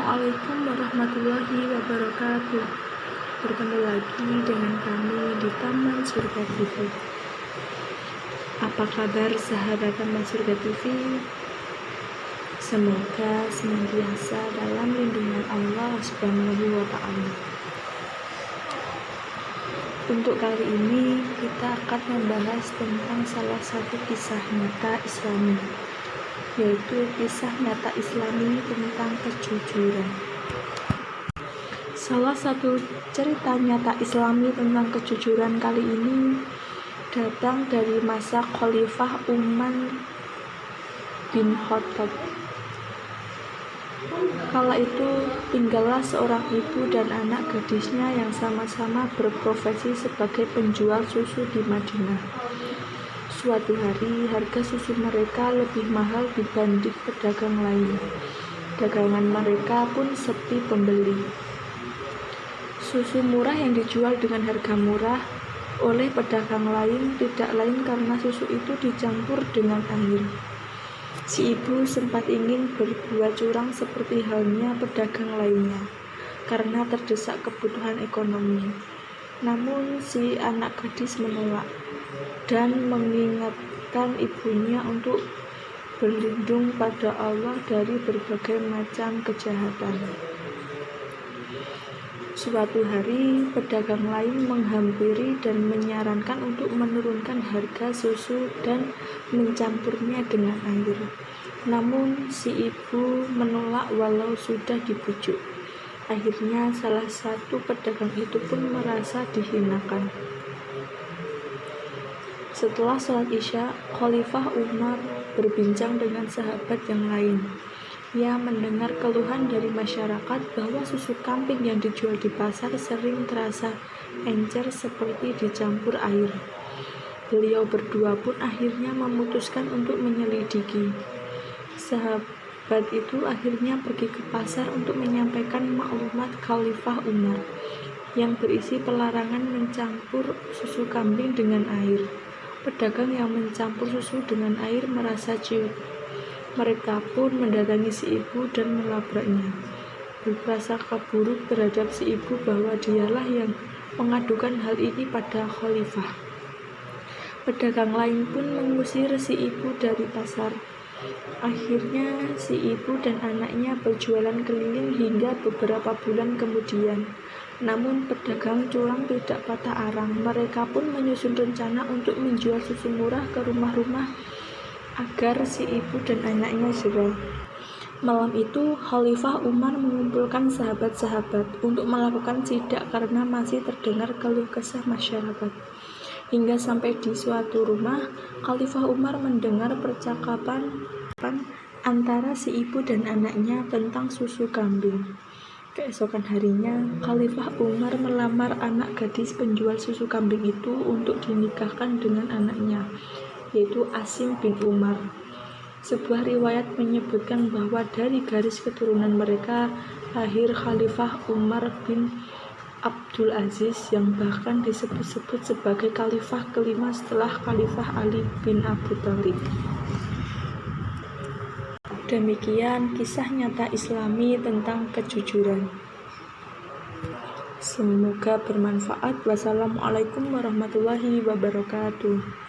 Assalamualaikum warahmatullahi wabarakatuh. Bertemu lagi dengan kami di Taman Surga TV. Apa kabar sahabat Taman Surga TV? Semoga senantiasa dalam lindungan Allah Subhanahu wa Ta'ala. Untuk kali ini kita akan membahas tentang salah satu kisah nyata Islami, yaitu kisah nyata Islami tentang kejujuran. Salah satu cerita nyata Islami tentang kejujuran kali ini datang dari masa Khalifah Umar bin Khattab. Kala itu tinggallah seorang ibu dan anak gadisnya yang sama-sama berprofesi sebagai penjual susu di Madinah. Suatu hari, harga susu mereka lebih mahal dibanding pedagang lain. Dagangan mereka pun sepi pembeli. Susu murah yang dijual dengan harga murah oleh pedagang lain tidak lain karena susu itu dicampur dengan air. Si ibu sempat ingin berbuat curang seperti halnya pedagang lainnya, karena terdesak kebutuhan ekonomi. Namun si anak gadis menolak dan mengingatkan ibunya untuk berlindung pada Allah dari berbagai macam kejahatan. Suatu hari, pedagang lain menghampiri dan menyarankan untuk menurunkan harga susu dan mencampurnya dengan air. Namun, si ibu menolak walau sudah dibujuk. Akhirnya, salah satu pedagang itu pun merasa dihinakan. Setelah sholat Isya, Khalifah Umar berbincang dengan sahabat yang lain. Ia mendengar keluhan dari masyarakat bahwa susu kambing yang dijual di pasar sering terasa encer seperti dicampur air. Beliau berdua pun akhirnya memutuskan untuk menyelidiki. Sahabat itu akhirnya pergi ke pasar untuk menyampaikan maklumat Khalifah Umar yang berisi pelarangan mencampur susu kambing dengan air. Pedagang yang mencampur susu dengan air merasa ciut. Mereka pun mendatangi si ibu dan melabraknya. Berprasangka buruk terhadap si ibu bahwa dialah yang mengadukan hal ini pada khalifah. Pedagang lain pun mengusir si ibu dari pasar. Akhirnya si ibu dan anaknya berjualan keliling hingga beberapa bulan kemudian. Namun pedagang curang tidak patah arang. Mereka pun menyusun rencana untuk menjual susu murah ke rumah-rumah agar si ibu dan anaknya jerah. Malam itu, Khalifah Umar mengumpulkan sahabat-sahabat untuk melakukan sidak karena masih terdengar keluh kesah masyarakat. Hingga sampai di suatu rumah, Khalifah Umar mendengar percakapan antara si ibu dan anaknya tentang susu kambing. Keesokan harinya, Khalifah Umar melamar anak gadis penjual susu kambing itu untuk dinikahkan dengan anaknya, yaitu Asim bin Umar. Sebuah riwayat menyebutkan bahwa dari garis keturunan mereka lahir Khalifah Umar bin Abdul Aziz yang bahkan disebut-sebut sebagai khalifah kelima setelah Khalifah Ali bin Abi Thalib. Demikian kisah nyata Islami tentang kejujuran. Semoga bermanfaat. Wassalamualaikum warahmatullahi wabarakatuh.